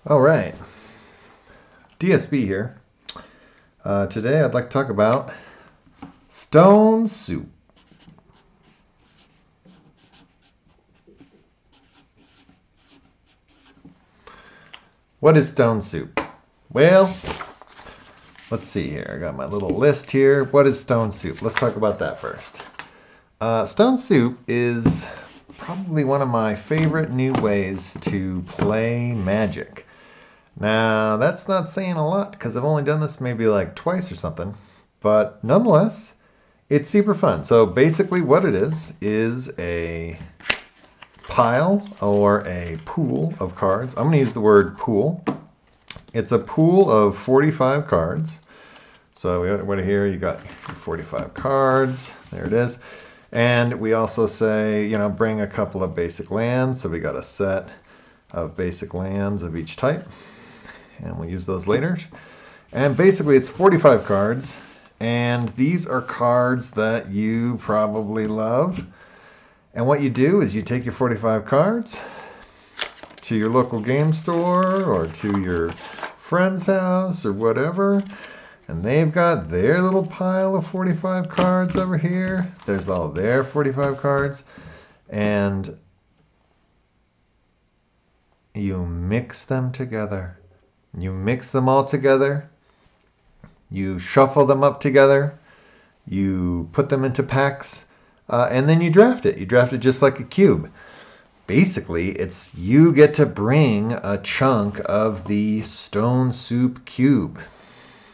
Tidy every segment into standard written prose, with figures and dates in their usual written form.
All right, DSB here. Today I'd like to talk about stone soup. What is stone soup? Well, let's see here. I got my little list here. What is stone soup? Let's talk about that first. Stone soup is probably one of my favorite new ways to play Magic. Now, that's not saying a lot because I've only done this maybe like twice or something, but nonetheless, it's super fun. So basically what it is a pile or a pool of cards. I'm going to use the word pool. It's a pool of 45 cards. So we got here, you got your 45 cards. There it is. And we also say, bring a couple of basic lands. So we got a set of basic lands of each type. And we'll use those later. And basically it's 45 cards. And these are cards that you probably love. And what you do is you take your 45 cards to your local game store or to your friend's house or whatever. And they've got their little pile of 45 cards over here. There's all their 45 cards. And you mix them together. You mix them all together. You shuffle them up together. You put them into packs. And then you draft it. You draft it just like a cube. Basically, it's you get to bring a chunk of the stone soup cube.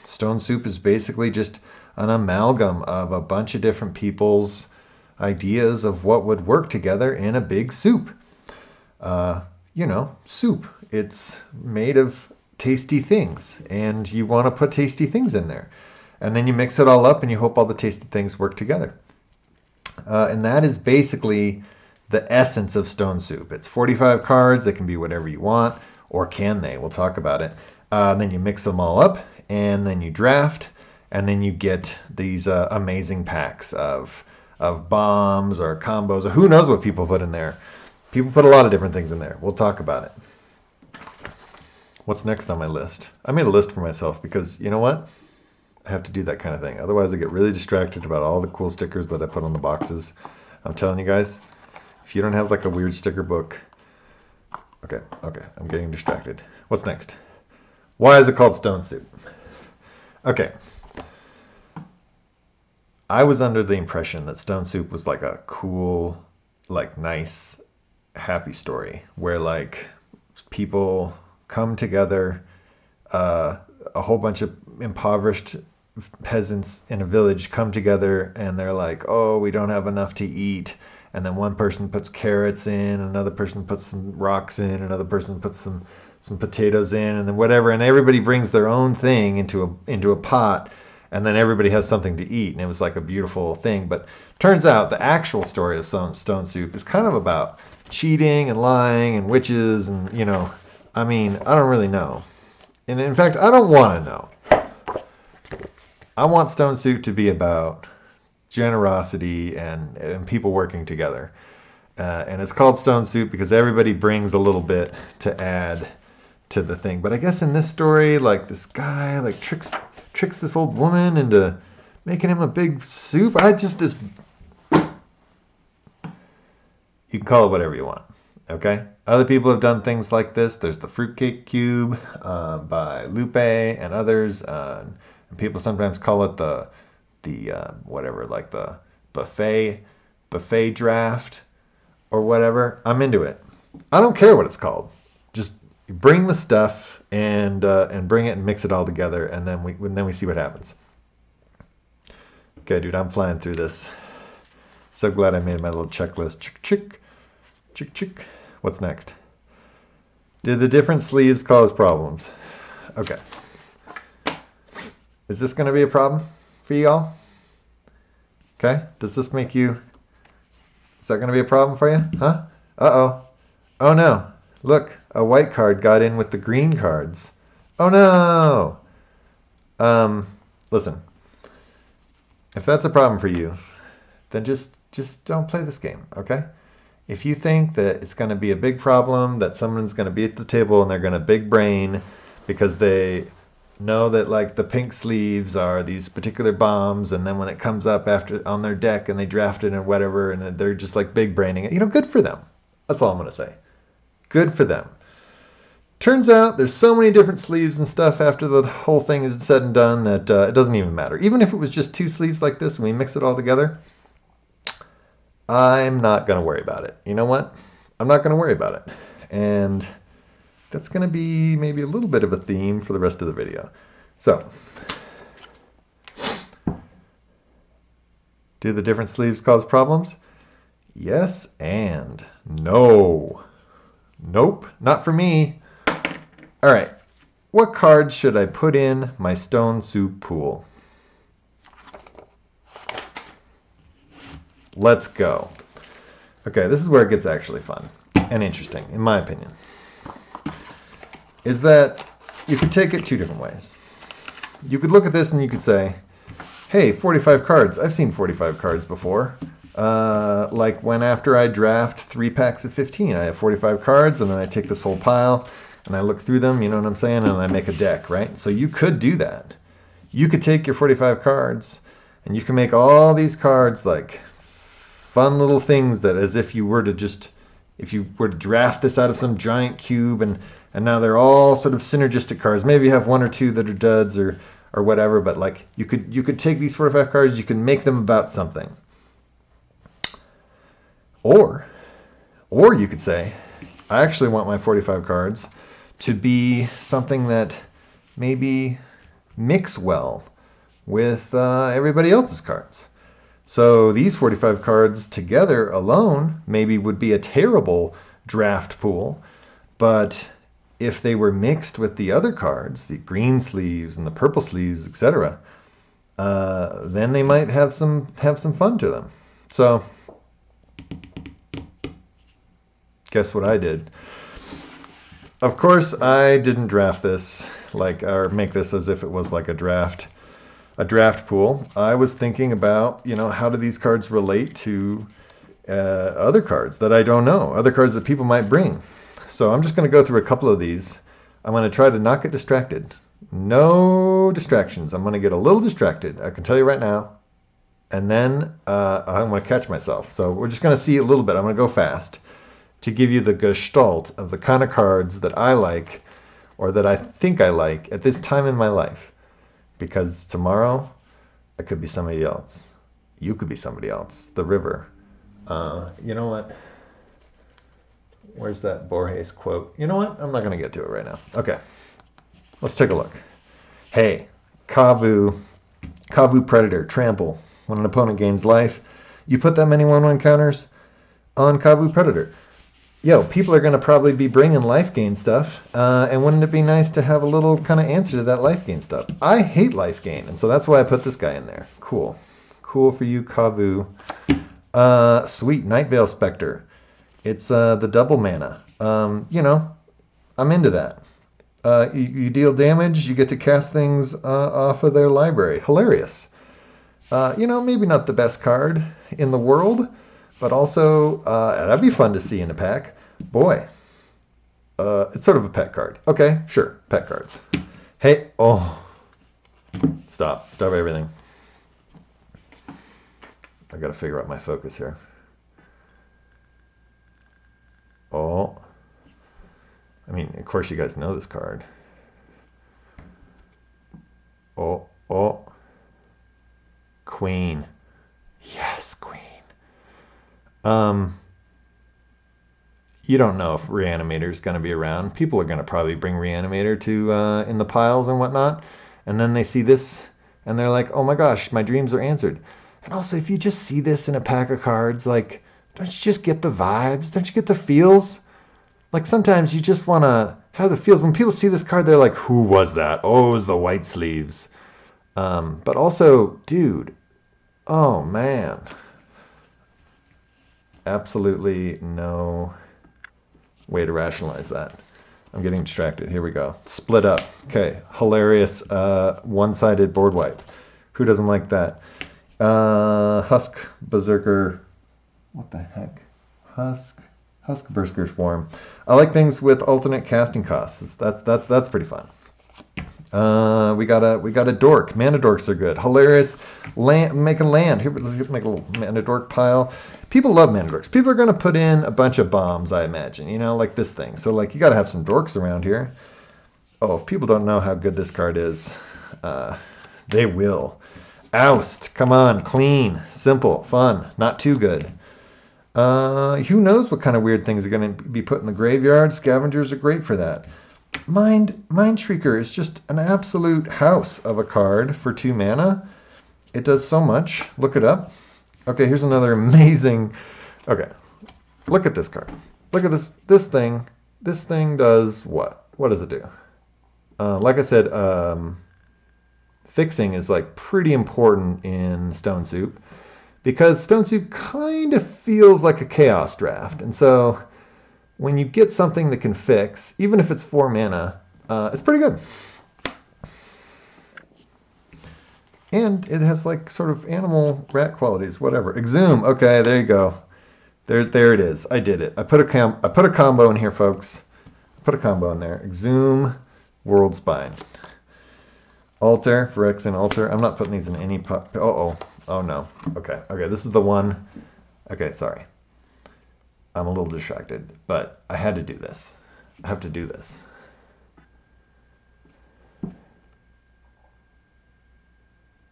Stone soup is basically just an amalgam of a bunch of different people's ideas of what would work together in a big soup. Soup. It's made of tasty things, and you want to put tasty things in there. And then you mix it all up, and you hope all the tasty things work together. And that is basically the essence of stone soup. It's 45 cards. They can be whatever you want, or can they? We'll talk about it. Then you mix them all up, and then you draft, and then you get these amazing packs of bombs or combos, or who knows what people put in there. People put a lot of different things in there. We'll talk about it. What's next on my list? I made a list for myself because, you know what? I have to do that kind of thing. Otherwise, I get really distracted about all the cool stickers that I put on the boxes. I'm telling you guys, if you don't have like a weird sticker book... Okay, I'm getting distracted. What's next? Why is it called stone soup? Okay. I was under the impression that stone soup was like a cool, like nice, happy story where like people come together, a whole bunch of impoverished peasants in a village come together and they're like, oh, we don't have enough to eat. And then one person puts carrots in, another person puts some rocks in, another person puts some potatoes in, and then whatever. And everybody brings their own thing into a pot, and then everybody has something to eat. And it was like a beautiful thing. But turns out the actual story of stone soup is kind of about cheating and lying and witches and, I don't really know. And in fact, I don't want to know. I want stone soup to be about generosity and people working together. And it's called stone soup because everybody brings a little bit to add to the thing. But I guess in this story, like this guy like tricks this old woman into making him a big soup. You can call it whatever you want. Okay? Other people have done things like this. There's the fruitcake cube by Lupe and others. And people sometimes call it the buffet draft or whatever. I'm into it. I don't care what it's called. Just bring the stuff and bring it and mix it all together, and then we see what happens. Okay, dude, I'm flying through this. So glad I made my little checklist. Chick. What's next? Did the different sleeves cause problems? Okay. Is this going to be a problem for y'all? Okay. Does this make you... Is that going to be a problem for you? Huh? Uh-oh. Oh, no. Look, a white card got in with the green cards. Oh, no. Listen. If that's a problem for you, then just don't play this game, okay? If you think that it's going to be a big problem, that someone's going to be at the table and they're going to big brain because they know that like the pink sleeves are these particular bombs, and then when it comes up after on their deck and they draft it and whatever, and they're just like big braining it, good for them. That's all I'm going to say. Good for them. Turns out there's so many different sleeves and stuff after the whole thing is said and done that it doesn't even matter. Even if it was just 2 sleeves like this and we mix it all together, I'm not going to worry about it. You know what? I'm not going to worry about it. And that's going to be maybe a little bit of a theme for the rest of the video. So, do the different sleeves cause problems? Yes and no. Nope, not for me. All right, what cards should I put in my stone soup pool? Let's go. Okay, this is where it gets actually fun and interesting, in my opinion. Is that you could take it 2 different ways. You could look at this and you could say, hey, 45 cards. I've seen 45 cards before. Like when after I draft 3 packs of 15, I have 45 cards, and then I take this whole pile and I look through them, you know what I'm saying? And I make a deck, right? So you could do that. You could take your 45 cards and you can make all these cards like fun little things that as if you were to draft this out of some giant cube, and now they're all sort of synergistic cards. Maybe you have 1 or 2 that are duds or whatever, but like you could take these 45 cards, you can make them about something. Or you could say, I actually want my 45 cards to be something that maybe mix well with everybody else's cards. So these 45 cards together alone maybe would be a terrible draft pool, but if they were mixed with the other cards, the green sleeves and the purple sleeves, etc., then they might have some fun to them. So guess what I did? Of course, I didn't draft this or make this as if it was like a draft pool. I was thinking about, how do these cards relate to other cards that I don't know, other cards that people might bring. So I'm just going to go through a couple of these. I'm going to try to not get distracted. No distractions. I'm going to get a little distracted, I can tell you right now. And then I'm going to catch myself. So we're just going to see a little bit. I'm going to go fast to give you the gestalt of the kind of cards that I like, or that I think I like at this time in my life. Because tomorrow, I could be somebody else. You could be somebody else. The river. You know what? Where's that Borges quote? You know what? I'm not going to get to it right now. Okay. Let's take a look. Hey, Kavu Predator, Trample. When an opponent gains life, you put that many 1/1 counters on Kavu Predator. Yo, people are going to probably be bringing life gain stuff, and wouldn't it be nice to have a little kind of answer to that life gain stuff? I hate life gain, and so that's why I put this guy in there. Cool. Cool for you, Kavu. Sweet, Night Veil Spectre. It's the double mana. I'm into that. You deal damage, you get to cast things off of their library. Hilarious. Maybe not the best card in the world, but also that'd be fun to see in a pack. Boy, it's sort of a pet card. Okay, sure, pet cards. Hey, stop everything. I gotta figure out my focus here. I mean, of course you guys know this card. Queen. Yes, Queen. You don't know if Reanimator is going to be around. People are going to probably bring Reanimator to in the piles and whatnot, and then they see this and they're like, oh my gosh, my dreams are answered. And also, if you just see this in a pack of cards, like, don't you just get the vibes? Don't you get the feels? Like, sometimes you just want to have the feels. When people see this card, they're like, who was that? Oh, it was the white sleeves. But also, dude, oh man. Absolutely no way to rationalize that. I'm getting distracted. Here we go. Split up. Okay. Hilarious one-sided board wipe. Who doesn't like that? Husk Berserker. What the heck? Husk Huskberger's warm. I like things with alternate casting costs. That's pretty fun. We got a dork. Mana dorks are good. Hilarious. Make a land. Here, let's make a little mana dork pile. People love mana dorks. People are going to put in a bunch of bombs, I imagine. You know, like this thing. So, like, you got to have some dorks around here. Oh, if people don't know how good this card is, they will. Oust. Come on. Clean. Simple. Fun. Not too good. Who knows what kind of weird things are going to be put in the graveyard. Scavengers are great for that. Mind Shrieker is just an absolute house of a card for 2 mana. It does so much. Look it up. Okay, here's another amazing... Okay, look at this card. Look at this thing. This thing does what? What does it do? Like I said, fixing is like pretty important in Stone Soup because Stone Soup kind of feels like a chaos draft. And so when you get something that can fix, even if it's 4 mana, it's pretty good. And it has like sort of animal rat qualities, whatever. Exhume. Okay, there you go. There it is. I did it. I put a combo in here, folks. Put a combo in there. Exhume, World Spine. Altar, Phyrexian Altar. I'm not putting these in any pot. Oh no. Okay, this is the one. Okay, sorry. I'm a little distracted, but I had to do this. I have to do this.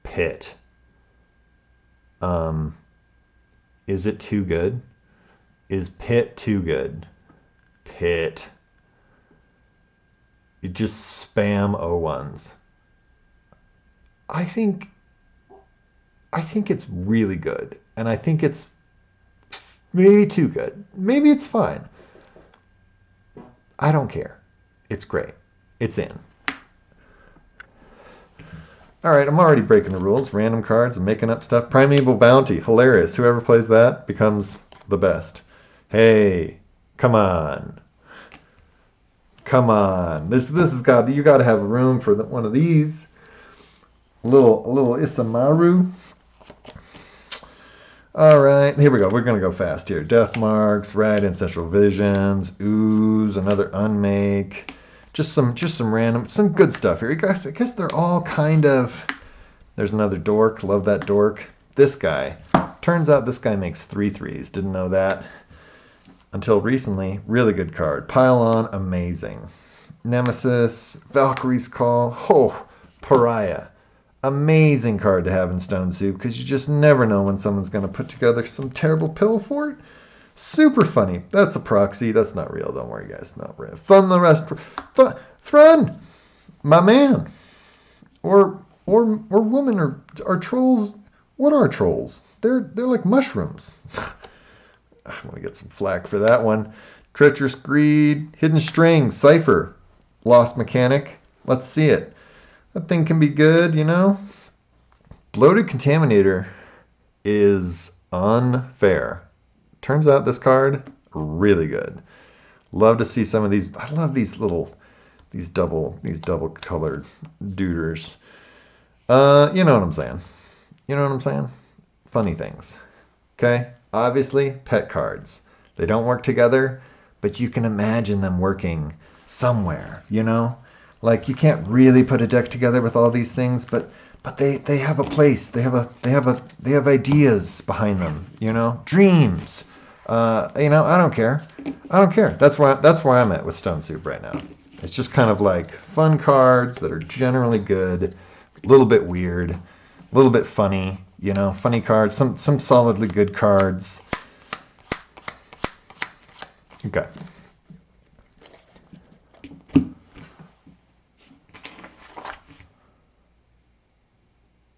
Pit. Is it too good? Is Pit too good? Pit. You just spam O1s. I think it's really good, and I think it's maybe too good. Maybe it's fine. I don't care. It's great. It's in. All right, I'm already breaking the rules. Random cards and making up stuff. Primeval Bounty. Hilarious. Whoever plays that becomes the best. Hey, come on. Come on. This has got, you got to have room for one of these. A little Isamaru. All right, here we go. We're going to go fast here. Death Marks, Rad Ancestral Visions, Ooze, another Unmake. Just some random, some good stuff here. I guess they're all kind of... There's another dork. Love that dork. This guy. Turns out this guy makes 3/3s. Didn't know that until recently. Really good card. Pylon, amazing. Nemesis, Valkyrie's Call. Oh, Pariah. Amazing card to have in Stone Soup because you just never know when someone's going to put together some terrible pill for it. Super funny. That's a proxy. That's not real. Don't worry, guys. Not real. Fun the rest. Thrun, my man, or woman, or trolls. What are trolls? They're like mushrooms. I'm gonna get some flack for that one. Treacherous Greed, Hidden Strings, Cipher, Lost Mechanic. Let's see it. That thing can be good, you know. Bloated Contaminator is unfair. Turns out this card, really good. Love to see some of these. I love these double colored duders. You know what I'm saying. You know what I'm saying? Funny things. Okay? Obviously, pet cards. They don't work together, but you can imagine them working somewhere, you know? Like you can't really put a deck together with all these things, but they have a place. They have ideas behind them, you know? Dreams. You know, I don't care. That's where I'm at with Stone Soup right now. It's just kind of like fun cards that are generally good, a little bit weird, a little bit funny, you know, funny cards, some solidly good cards. Okay.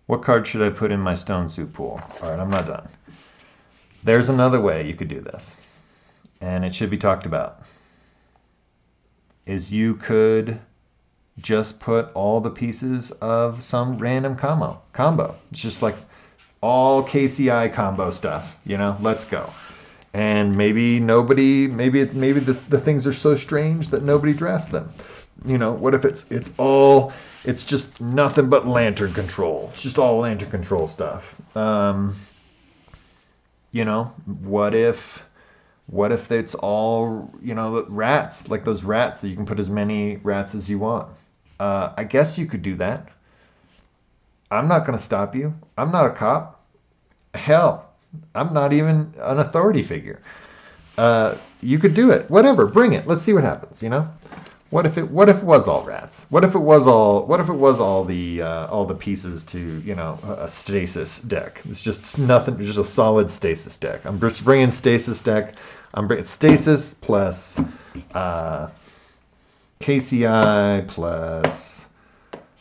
What card should I put in my Stone Soup pool? All right, I'm not done. There's another way you could do this, and it should be talked about, is you could just put all the pieces of some random combo. It's just like all KCI combo stuff, you know, let's go. And maybe the things are so strange that nobody drafts them. You know, what if it's just nothing but Lantern Control. It's just all Lantern Control stuff. You know, what if What if it's all, rats, like those rats that you can put as many rats as you want? I guess you could do that. I'm not going to stop you. I'm not a cop. Hell, I'm not even an authority figure. You could do it. Whatever, bring it. Let's see what happens. What if it was all rats? What if it was all the pieces to a stasis deck? It's just nothing. Just a solid stasis deck. I'm just bringing stasis deck. I'm bringing stasis plus KCI plus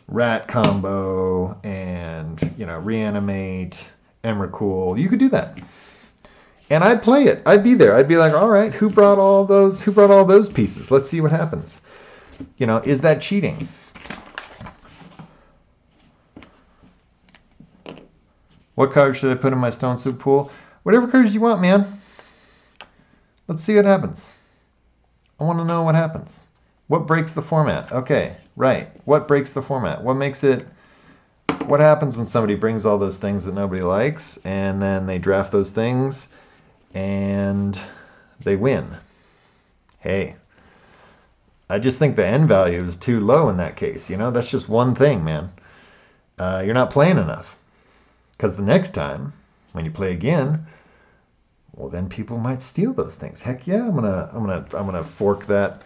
rat combo and reanimate Emrakul. You could do that. And I'd play it. I'd be there. I'd be like, all right, who brought all those pieces? Let's see what happens. Is that cheating? What card should I put in my Stone Soup pool? Whatever cards you want, man. Let's see what happens. I want to know what happens. What breaks the format? Okay, right. What breaks the format? What makes it... What happens when somebody brings all those things that nobody likes, and then they draft those things, and they win? Hey, I just think the end value is too low in that case. That's just one thing, man. You're not playing enough. Because the next time, when you play again, well, then people might steal those things. Heck yeah, I'm gonna fork that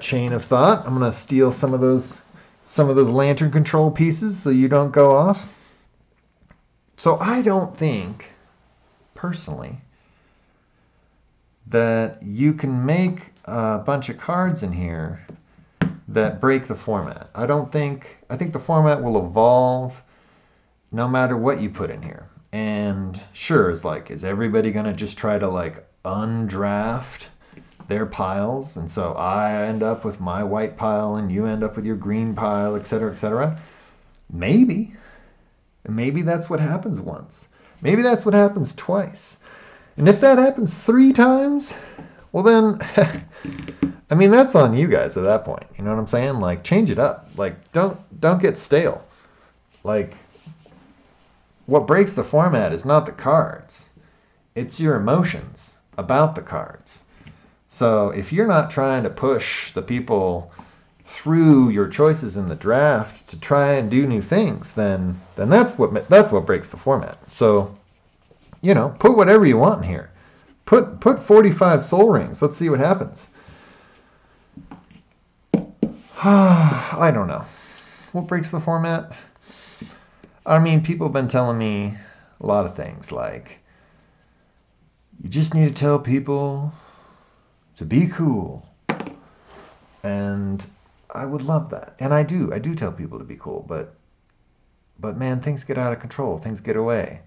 chain of thought. I'm gonna steal some of those lantern control pieces so you don't go off. So I don't think, personally, that you can make a bunch of cards in here that break the format. I think the format will evolve no matter what you put in here. And sure, is everybody gonna just try to undraft their piles, and so I end up with my white pile and you end up with your green pile, etc., etc.? Maybe that's what happens once. Maybe that's what happens twice. And if that happens 3 times, well then, I mean, that's on you guys at that point. You know what I'm saying? Change it up. Don't get stale. What breaks the format is not the cards. It's your emotions about the cards. So if you're not trying to push the people through your choices in the draft to try and do new things, then that's what breaks the format. So, put whatever you want in here. Put 45 soul rings. Let's see what happens. I don't know. What breaks the format? I mean, people have been telling me a lot of things, like, you just need to tell people to be cool. And I would love that. And I do tell people to be cool, but man, things get out of control. Things get away.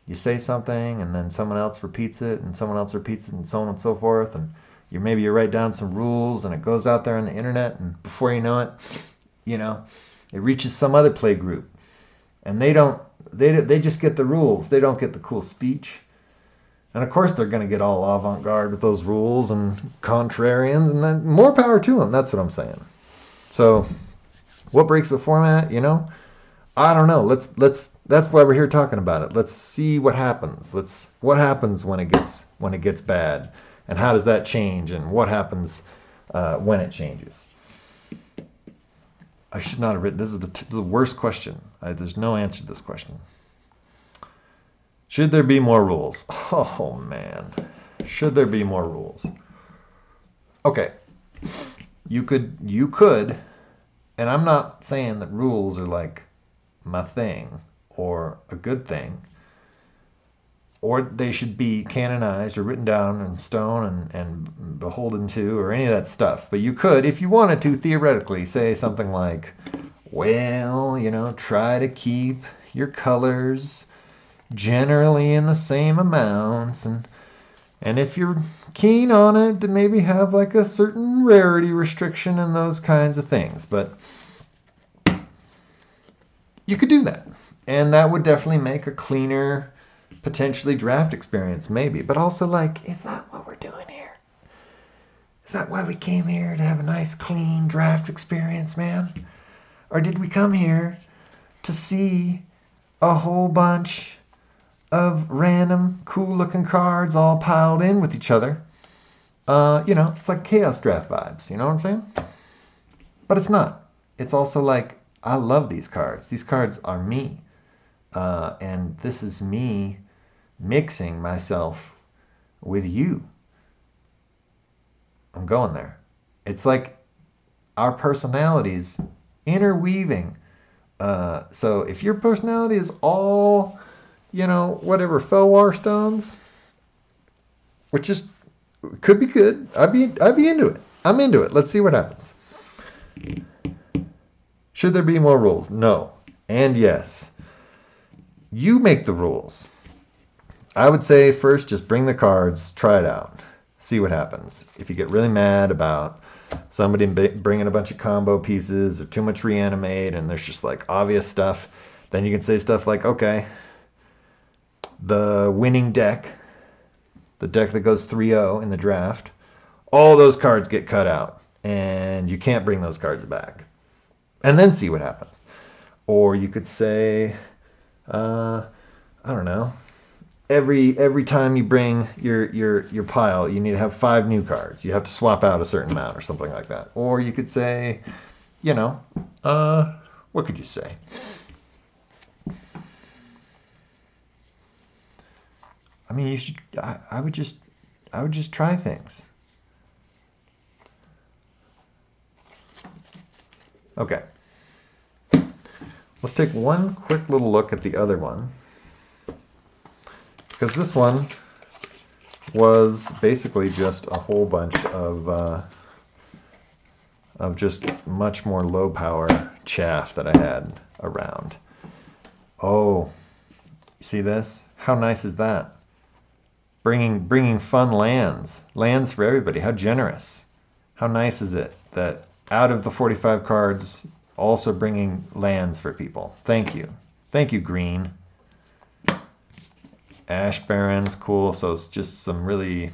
You say something and then someone else repeats it and someone else repeats it and so on and so forth, and you write down some rules and it goes out there on the internet, and before you know it, it reaches some other play group. And they just get the rules. They don't get the cool speech. And of course they're going to get all avant-garde with those rules and contrarians, and then more power to them. That's what I'm saying. So what breaks the format, I don't know. That's why we're here talking about it. Let's see what happens. What happens when it gets bad, and how does that change, and what happens when it changes. I should not have written. This is the worst question. There's no answer to this question. Should there be more rules? Oh, man. Should there be more rules? Okay. You could, and I'm not saying that rules are my thing or a good thing, or they should be canonized or written down in stone and beholden to, or any of that stuff. But you could, if you wanted to, theoretically say something like, well, try to keep your colors generally in the same amounts, and if you're keen on it, to maybe have a certain rarity restriction and those kinds of things. But you could do that, and that would definitely make a cleaner, potentially draft experience, maybe. But also, is that what we're doing here? Is that why we came here, to have a nice, clean draft experience, man? Or did we come here to see a whole bunch of random cool looking cards all piled in with each other. It's like Chaos Draft vibes, you know what I'm saying? But it's not. It's also like, I love these cards. These cards are me. And this is me mixing myself with you. I'm going there. It's like our personalities interweaving. So if your personality is all, whatever, Felwar stones, which is could be good. I'd be into it. I'm into it. Let's see what happens. Should there be more rules? No. And yes. You make the rules. I would say first just bring the cards, try it out, see what happens. If you get really mad about somebody bringing a bunch of combo pieces or too much reanimate and there's just like obvious stuff, then you can say stuff like, okay, the winning deck, the deck that goes 3-0 in the draft, all those cards get cut out and you can't bring those cards back. And then see what happens. Or you could say, I don't know, every time you bring your pile, you need to have 5 new cards. You have to swap out a certain amount or something like that. Or you could say, what could you say? I mean, you should. I would just try things. Okay. Let's take one quick little look at the other one. Because this one was basically just a whole bunch of just much more low power chaff that I had around. Oh, you see this? How nice is that? Bringing fun lands for everybody. How generous. How nice is it that out of the 45 cards, also bringing lands for people. Thank you. Thank you, green. Ash Barrens, cool. So it's just some really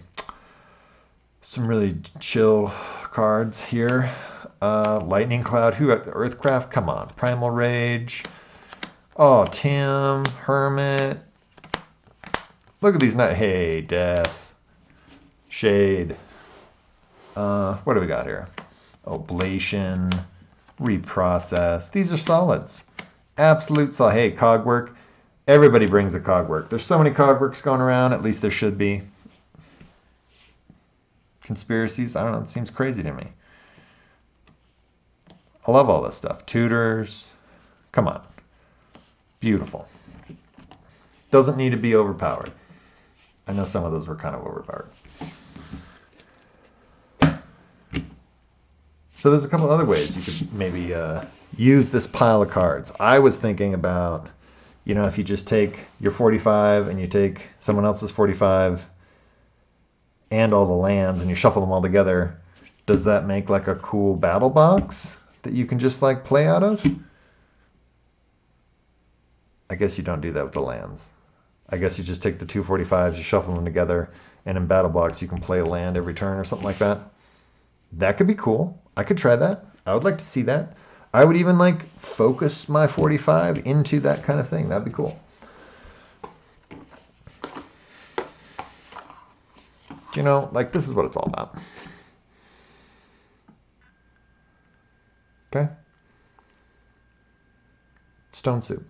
chill cards here. Lightning Cloud, who got the Earthcraft? Come on. Primal Rage. Oh, Tim, Hermit. Look at these nice. Hey, Death. Shade. What do we got here? Oblation. Reprocess. These are solids. Absolute solid. Hey, Cogwork. Everybody brings a Cogwork. There's so many Cogworks going around. At least there should be. Conspiracies. I don't know. It seems crazy to me. I love all this stuff. Tutors. Come on. Beautiful. Doesn't need to be overpowered. I know some of those were kind of overpowered. So there's a couple other ways you could maybe use this pile of cards. I was thinking about, if you just take your 45 and you take someone else's 45 and all the lands and you shuffle them all together, does that make like a cool battle box that you can just like play out of? I guess you don't do that with the lands. I guess you just take the 245s, you shuffle them together, and in battle box you can play a land every turn or something like that. That could be cool. I could try that. I would like to see that. I would even like focus my 45 into that kind of thing. That'd be cool. This is what it's all about. Okay? Stone Soup.